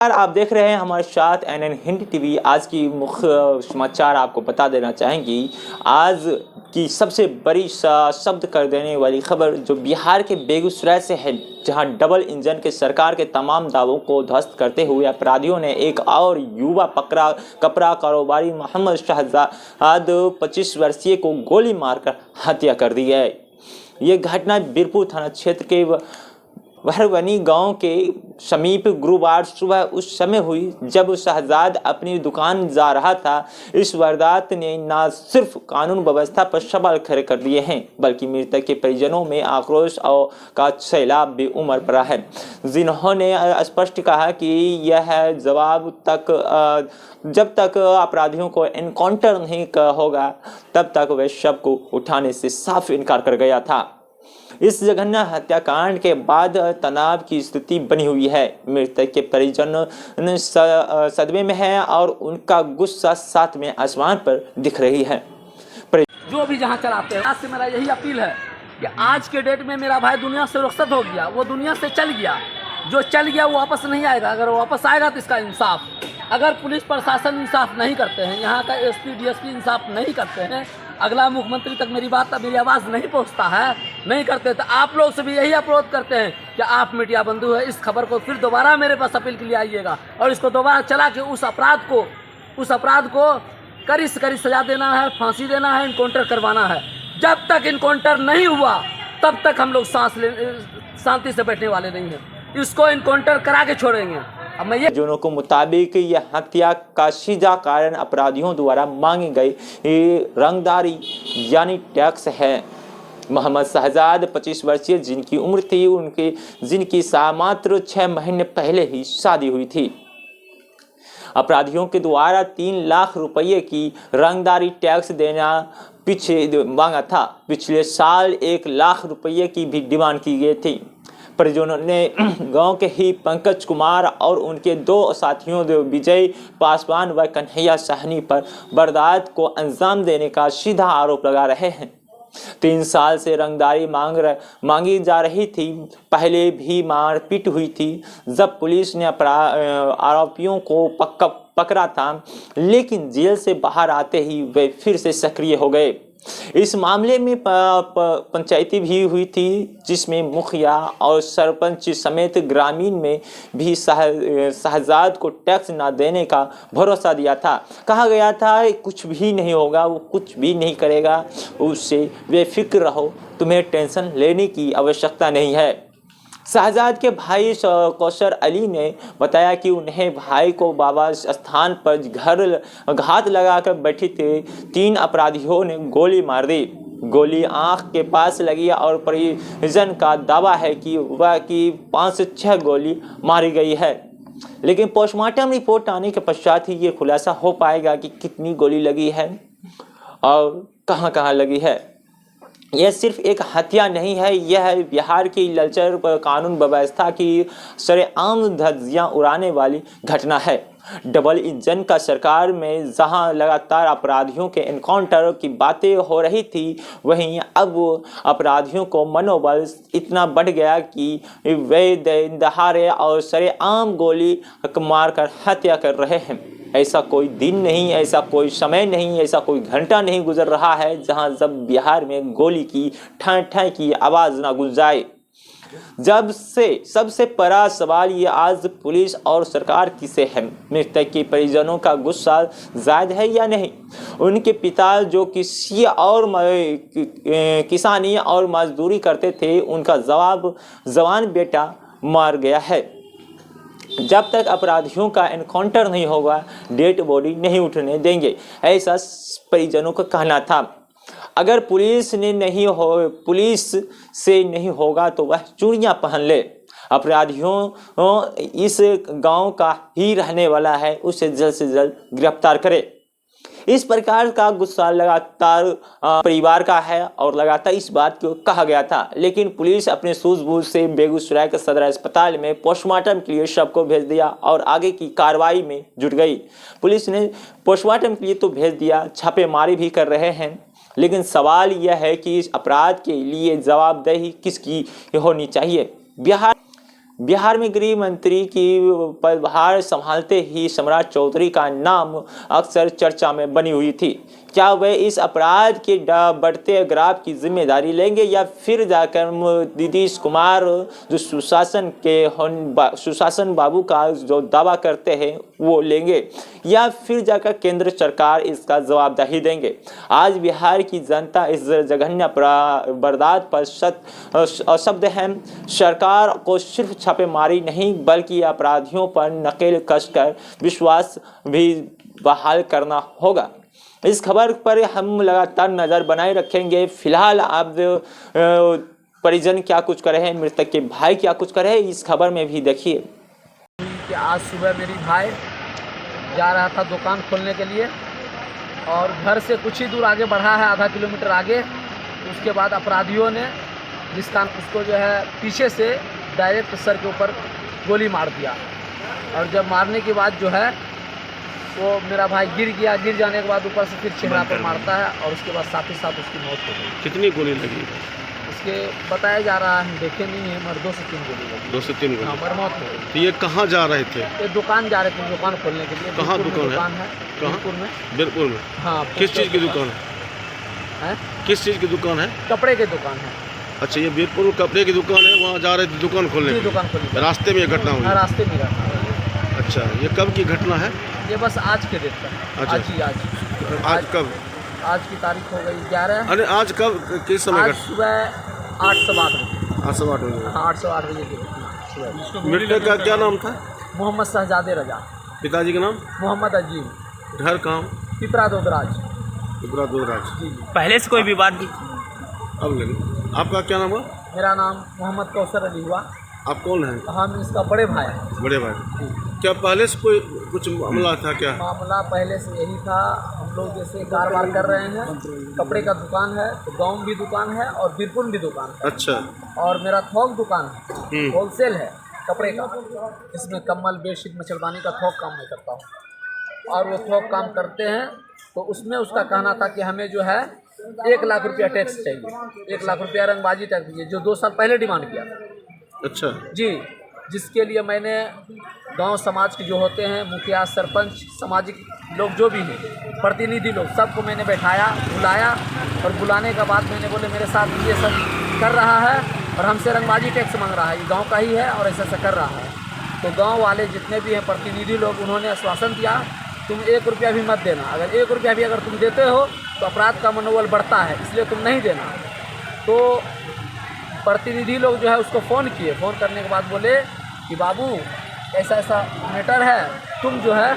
आप देख रहे हैं हमारे साथ एनएन हिंद टीवी। आज की मुख्य समाचार आपको बता देना चाहेंगे। आज की सबसे बड़ी शब्द कर देने वाली खबर जो बिहार के बेगूसराय से है, जहां डबल इंजन के सरकार के तमाम दावों को ध्वस्त करते हुए अपराधियों ने एक और युवा कपड़ा कारोबारी मोहम्मद शहजाद 25 वर्षीय को गोली मारकर हत्या कर दी है। ये घटना बीरपुर थाना क्षेत्र के वहरवनी गांव के समीप गुरुवार सुबह उस समय हुई जब शहजाद अपनी दुकान जा रहा था। इस वारदात ने न सिर्फ कानून व्यवस्था पर सवाल खड़े कर दिए हैं, बल्कि मृतक के परिजनों में आक्रोश और का सैलाब भी उमड़ पड़ा है, जिन्होंने स्पष्ट कहा कि यह जब तक अपराधियों को एनकाउंटर नहीं होगा तब तक वे शव को उठाने से साफ इनकार कर गया था। इस जघन्य हत्याकांड के बाद तनाव की स्थिति बनी हुई है। मृतक के परिजन सदमे में है और उनका गुस्सा सातवें आसमान पर दिख रही है। जो भी जहां चलाते हैं, आज से मेरा यही अपील है कि आज के डेट में मेरा भाई दुनिया से रुखसत हो गया, वो दुनिया से चल गया। जो चल गया वो वापस नहीं आएगा। अगर वो वापस आएगा तो इसका इंसाफ, अगर पुलिस प्रशासन इंसाफ नहीं करते हैं, यहाँ का एसपी डीएसपी इंसाफ नहीं करते हैं, अगला मुख्यमंत्री तक मेरी आवाज़ नहीं पहुँचता है, नहीं करते, तो आप लोग से भी यही अपरोध करते हैं कि आप मीडिया बंधु है, इस खबर को फिर दोबारा मेरे पास अपील के लिए आइएगा और इसको दोबारा चला के उस अपराध को कड़ी से कड़ी सजा देना है, फांसी देना है, इनकाउंटर करवाना है। जब तक इनकाउंटर नहीं हुआ तब तक हम लोग शांति से बैठने वाले नहीं हैं। इसको इनकाउंटर करा के छोड़ेंगे। अब मैं जनों के मुताबिक यह हत्या का सीधा कारण अपराधियों द्वारा मांगी गई रंगदारी यानी टैक्स है। मोहम्मद शहजाद 25 वर्षीय जिनकी उम्र थी, जिनकी मात्र 6 महीने पहले ही शादी हुई थी, अपराधियों के द्वारा 3 लाख रुपये की रंगदारी टैक्स देना पीछे मांगा था। पिछले साल 1 लाख रुपये की भी डिमांड की गई थी। परिजनों ने गांव के ही पंकज कुमार और उनके 2 साथियों विजय पासवान व कन्हैया साहनी पर वारदात को अंजाम देने का सीधा आरोप लगा रहे हैं। 3 साल से रंगदारी मांगी जा रही थी। पहले भी मारपीट हुई थी जब पुलिस ने आरोपियों को पकड़ा था, लेकिन जेल से बाहर आते ही वे फिर से सक्रिय हो गए। इस मामले में पंचायती भी हुई थी, जिसमें मुखिया और सरपंच समेत ग्रामीण में भी शहजाद को टैक्स न देने का भरोसा दिया था। कहा गया था कुछ भी नहीं होगा, वो कुछ भी नहीं करेगा, उससे बेफिक्र रहो, तुम्हें टेंशन लेने की आवश्यकता नहीं है। शहजाद के भाई कौशर अली ने बताया कि उन्हें भाई को बाबा स्थान पर घात लगाकर बैठे थे 3 अपराधियों ने गोली मार दी। गोली आंख के पास लगी और परिजन का दावा है कि वह 5 से 6 गोली मारी गई है, लेकिन पोस्टमार्टम रिपोर्ट आने के पश्चात ही ये खुलासा हो पाएगा कि कितनी गोली लगी है और कहां लगी है। यह सिर्फ एक हत्या नहीं है, यह बिहार की लचर कानून व्यवस्था की सरेआम धज्जियां उड़ाने वाली घटना है। डबल इंजन का सरकार में जहां लगातार अपराधियों के एनकाउंटर की बातें हो रही थी, वहीं अब अपराधियों को मनोबल इतना बढ़ गया कि वे दहाड़े और सरेआम गोली मारकर हत्या कर रहे हैं। ऐसा कोई दिन नहीं, ऐसा कोई समय नहीं, ऐसा कोई घंटा नहीं गुजर रहा है जहां जब बिहार में गोली की ठां की आवाज ना गूंज जाए। जब से सबसे बड़ा सवाल ये आज पुलिस और सरकार की से है। मृतक के परिजनों का गुस्सा जायज है या नहीं? उनके पिता जो किसानी और मजदूरी करते थे, उनका जवान बेटा मार गया है। जब तक अपराधियों का एनकाउंटर नहीं होगा, डेड बॉडी नहीं उठने देंगे, ऐसा परिजनों का कहना था। अगर पुलिस से नहीं होगा तो वह चूड़ियां पहन ले। अपराधियों इस गांव का ही रहने वाला है, उसे जल्द से जल्द गिरफ्तार करे। इस प्रकार का गुस्सा लगातार परिवार का है और लगातार इस बात को कहा गया था, लेकिन पुलिस अपने सूझबूझ से बेगूसराय के सदर अस्पताल में पोस्टमार्टम के लिए शव को भेज दिया और आगे की कार्रवाई में जुट गई। पुलिस ने पोस्टमार्टम के लिए तो भेज दिया, छापेमारी भी कर रहे हैं, लेकिन सवाल यह है कि इस अपराध के लिए जवाबदेही किसकी होनी चाहिए। बिहार में गृह मंत्री की पदभार संभालते ही सम्राट चौधरी का नाम अक्सर चर्चा में बनी हुई थी। क्या वे इस अपराध के बढ़ते ग्राफ की जिम्मेदारी लेंगे या फिर जाकर नीतीश कुमार जो सुशासन बाबू का जो दावा करते हैं वो लेंगे, या फिर जाकर केंद्र सरकार इसका जवाबदेही देंगे? आज बिहार की जनता इस जघन्य वारदात पर अशब्द है। सरकार को सिर्फ छापेमारी नहीं बल्कि अपराधियों पर नकेल कसकर विश्वास भी बहाल करना होगा। इस खबर पर हम लगातार नज़र बनाए रखेंगे। फिलहाल आप परिजन क्या कुछ कर रहे हैं, मृतक के भाई क्या कुछ कर रहे हैं, इस खबर में भी देखिए कि आज सुबह मेरी भाई जा रहा था दुकान खोलने के लिए और घर से कुछ ही दूर आगे बढ़ा है, आधा किलोमीटर आगे। उसके बाद अपराधियों ने जिसका उसको जो है पीछे से डायरेक्ट सर के ऊपर गोली मार दिया और जब मारने के बाद जो है वो मेरा भाई गिर गया। गिर जाने के बाद ऊपर से फिर चेहरा पर मारता है और उसके बाद साथ ही साथ उसकी मौत हो गई। कितनी गोली लगी? उसके बताया जा रहा है, हम देखे नहीं है, मगर 2 से 3 गोली लगी। 2 से 3 गोली? हाँ, मगर मौत हो गई। तो ये कहाँ जा रहे थे? ये दुकान जा रहे थे, दुकान खोलने के लिए। कहाँ दुकान है? कहाँ? बीरपुर में। बीरपुर में? हाँ। किस चीज़ की दुकान है? किस चीज़ की दुकान है? कपड़े की दुकान है। अच्छा, ये बीरपुर में कपड़े की दुकान है, वहाँ जा रहे थे दुकान खोलने? दुकान खोलने रास्ते में ये घटना हुई? हाँ, रास्ते में रहा। अच्छा, ये कब की घटना है? ये बस आज के डेट का। अच्छा। आज कब? आज की तारीख हो गई 11। अरे आज कब, किस समय? आज सुबह 8 से 8 बजे। 8 से 8 बजे? हाँ, 8 से 8 बजे की घटना। मृतक का क्या नाम था? मोहम्मद शहजादे रजा। पिताजी का नाम? मोहम्मद अजीम। घर कहाँ? पिपरा दोदराज। पिपरा दोदराज। जी। पहले से कोई विवाद नहीं? अब लगे। आपका क्या नाम हुआ? मेरा नाम मोहम्मद कौसर अली हुआ। आप कौन हैं? हम इसका बड़े भाई हैं। बड़े भाई। क्या पहले से कोई कुछ मामला था क्या? मामला पहले से यही था, हम लोग जैसे कारोबार कर रहे हैं, कपड़े का दुकान है, तो गाँव में भी दुकान है और बीरपुर में भी दुकान है। अच्छा। और मेरा थोक दुकान है, होलसेल है कपड़े का, इसमें कम्बल बेडशीट मच्छरदानी का थोक काम मैं करता हूँ। और वो थोक काम करते हैं तो उसमें उसका कहना था कि हमें जो है 1 लाख रुपया टैक्स चाहिए, 1 लाख रुपया रंगबाजी टैक्स दीजिए, जो 2 साल पहले डिमांड किया। अच्छा जी, जिसके लिए मैंने गांव समाज के जो होते हैं मुखिया, सरपंच, सामाजिक लोग जो भी हैं, प्रतिनिधि लोग, सबको मैंने बैठाया, बुलाया और बुलाने के बाद मैंने बोले मेरे साथ ये सब कर रहा है और हमसे रंगबाजी टैक्स मांग रहा है, ये गांव का ही है और ऐसा कर रहा है। तो गांव वाले जितने भी हैं प्रतिनिधि लोग, उन्होंने आश्वासन दिया तुम 1 रुपया भी मत देना, अगर 1 रुपया भी अगर तुम देते हो तो अपराध का मनोबल बढ़ता है, इसलिए तुम नहीं देना। तो प्रतिनिधि लोग जो है उसको फ़ोन किए, फ़ोन करने के बाद बोले कि बाबू ऐसा ऐसा मैटर है, तुम जो है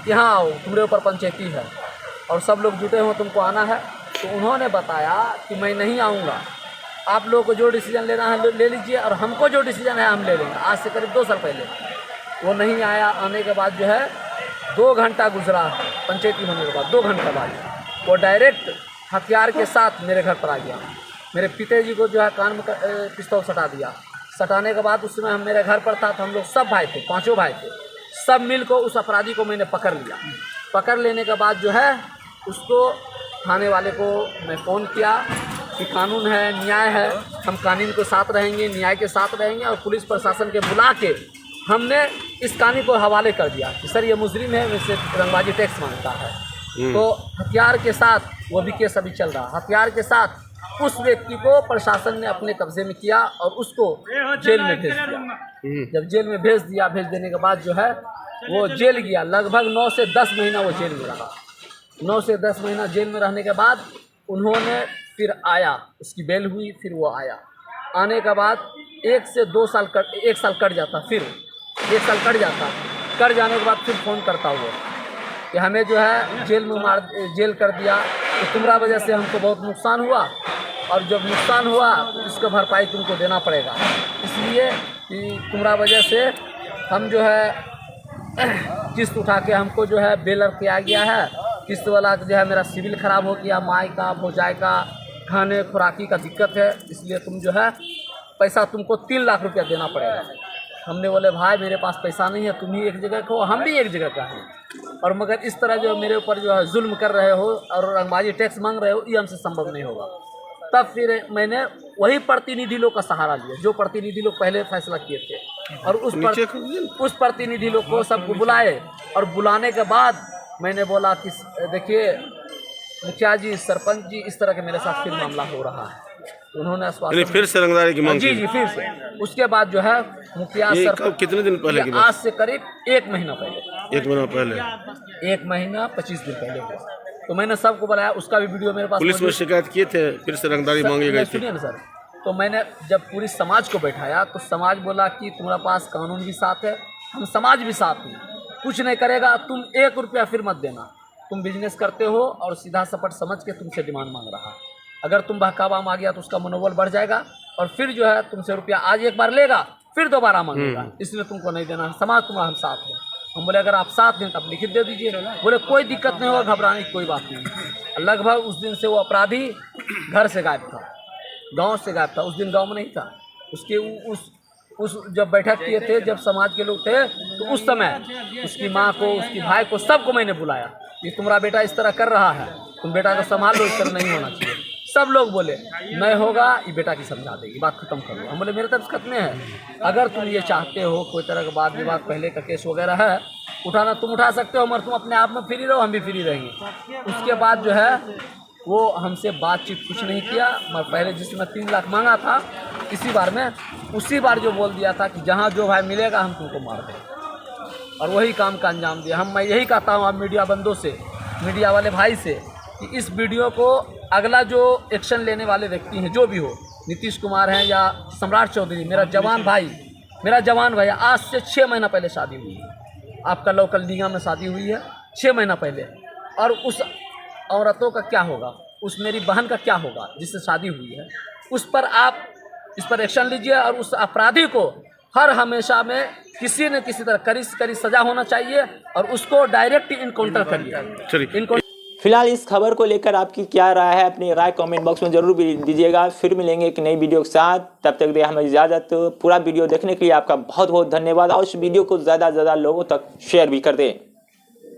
यहाँ आओ, तुम्हारे ऊपर पंचायती है और सब लोग जुटे हो, तुमको आना है। तो उन्होंने बताया कि मैं नहीं आऊँगा, आप लोगों को जो डिसीजन लेना है ले लीजिए और हमको जो डिसीजन है हम ले लेंगे। आज से करीब 2 साल पहले वो नहीं आया। आने के बाद जो है 2 घंटा गुजरा पंचायती होने के बाद, 2 घंटे बाद वो डायरेक्ट हथियार के साथ मेरे घर पर आ गया। मेरे पिताजी को जो है कान में पिस्तौल सटा दिया। सटाने के बाद उस समय हम मेरे घर पर था, तो हम लोग सब भाई थे, 5 भाई थे, सब मिल को उस अपराधी को मैंने पकड़ लिया। पकड़ लेने के बाद जो है उसको थाने वाले को मैं फ़ोन किया कि कानून है, न्याय है, हम कानून के साथ रहेंगे, न्याय के साथ रहेंगे। और पुलिस प्रशासन के बुला के हमने इस कानून को हवाले कर दिया कि सर ये मुजरिम है, वैसे रंगबाजी टैक्स मांगता है। तो हथियार के साथ वो भी केस अभी चल रहा, हथियार के साथ उस व्यक्ति को प्रशासन ने अपने कब्जे में किया और उसको जेल में भेज दिया। जब जेल में भेज दिया, भेज देने के बाद जो है वो जेल गया। लगभग 9 से 10 महीना वो जेल में रहा। 9 से 10 महीना जेल में रहने के बाद उन्होंने फिर आया, उसकी बेल हुई, फिर वो आया। आने के बाद 1 से 2 साल 1 साल कट जाता, फिर 1 साल कट जाता। कट जाने के बाद फिर फ़ोन करता हुआ कि हमें जो है जेल कर दिया, तो तुम्हारा वजह से हमको बहुत नुकसान हुआ और जब नुकसान हुआ तो इसका भरपाई तुमको देना पड़ेगा, इसलिए कि तुम्हारा वजह से हम जो है किस्त उठा के हमको जो है बेलर किया गया है। किस्त वाला जो है मेरा सिविल ख़राब हो गया, माई का, भौजाई का, खाने खुराकी का दिक्कत है, इसलिए तुम जो है पैसा तुमको 3 लाख रुपया देना पड़ेगा। हमने बोले भाई मेरे पास पैसा नहीं है, तुम ही एक जगह को, हम भी एक जगह का हैं, और मगर इस तरह जो मेरे ऊपर जो है जुल्म कर रहे हो और रंगबाजी टैक्स मांग रहे हो, ये हमसे संभव नहीं होगा। तब फिर मैंने वही प्रतिनिधि लोग का सहारा लिया, जो प्रतिनिधि लोग पहले फैसला किए थे। और उस प्रतिनिधि लोग को सबको बुलाए, और बुलाने के बाद मैंने बोला कि देखिए मुखिया जी, सरपंच जी, इस तरह के मेरे साथ फिर मामला हो रहा है। उन्होंने आश्वासन, फिर से रंगदारी की मांग जी जी, फिर से। उसके बाद जो है मुखिया सरपंच, कितने दिन पहले की बात? आज से करीब 1 महीना पहले, 1 महीना पहले, 1 महीना 25 दिन पहले हुआ। तो मैंने सबको बुलाया, उसका भी वीडियो मेरे पास। पुलिस में शिकायत किए थे, फिर से रंगदारी मांगी गई थी। सुनिए ना सर, तो मैंने जब पूरी समाज को बैठाया तो समाज बोला कि तुम्हारे पास कानून भी साथ है, हम समाज भी साथ हैं, कुछ नहीं करेगा, तुम 1 रुपया फिर मत देना, तुम बिजनेस करते हो और सीधा सपट समझ के तुमसे डिमांड मांग रहा है। अगर तुम बहकावा मांग गया तो उसका मनोबल बढ़ जाएगा, और फिर जो है तुमसे रुपया आज एक बार लेगा, फिर दोबारा मांगेगा, इसलिए तुमको नहीं देना, समाज तुम्हारा हम साथ है। हम बोले अगर आप साथ हैं तब लिखित दे दीजिए। बोले कोई दिक्कत नहीं होगा, घबराने की कोई बात नहीं। लगभग उस दिन से वो अपराधी घर से गायब था, गांव से गायब था। उस दिन गांव में नहीं था। उसके उस जब बैठक किए थे, जब समाज के लोग थे, तो उस समय उसकी माँ को, उसकी भाई को, सबको मैंने बुलाया कि तुम्हारा बेटा इस तरह कर रहा है, तुम बेटा को संभाल लो, इस तरह नहीं होना चाहिए। सब लोग बोले नहीं होगा, ये बेटा की समझा देगी, बात खत्म कर लो। हम बोले मेरे तरफ खत्म है, अगर तुम ये चाहते हो कोई तरह का वाद विवाद पहले का केस वगैरह है उठाना, तुम उठा सकते हो, मगर तुम अपने आप में फ्री रहो, हम भी फ्री रहेंगे। उसके बाद जो है वो हमसे बातचीत कुछ नहीं किया। मैं पहले जिसमें 3 लाख मांगा था, इसी बार में उसी बार जो बोल दिया था कि जहाँ जो भाई मिलेगा हम तुमको मार दें, और वही काम का अंजाम दिया। मैं यही कहता हूँ आप मीडिया बंदों से, मीडिया वाले भाई से, कि इस वीडियो को अगला जो एक्शन लेने वाले व्यक्ति हैं, जो भी हो, नीतीश कुमार हैं या सम्राट चौधरी, मेरा जवान भाई, आज से 6 महीना पहले शादी हुई है, आपका लोकल निगम में शादी हुई है 6 महीना पहले। और उस औरतों का क्या होगा, उस मेरी बहन का क्या होगा जिससे शादी हुई है, उस पर आप इस पर एक्शन लीजिए, और उस अपराधी को हर हमेशा में किसी न किसी तरह कड़ी से कड़ी सजा होना चाहिए, और उसको डायरेक्ट इनकाउंटर करिए। फिलहाल इस खबर को लेकर आपकी क्या राय है, अपनी राय कमेंट बॉक्स में जरूर दीजिएगा। फिर मिलेंगे एक नई वीडियो के साथ, तब तक दे हमें इजाज़त। पूरा वीडियो देखने के लिए आपका बहुत बहुत धन्यवाद, और इस वीडियो को ज़्यादा से ज़्यादा लोगों तक शेयर भी कर दें।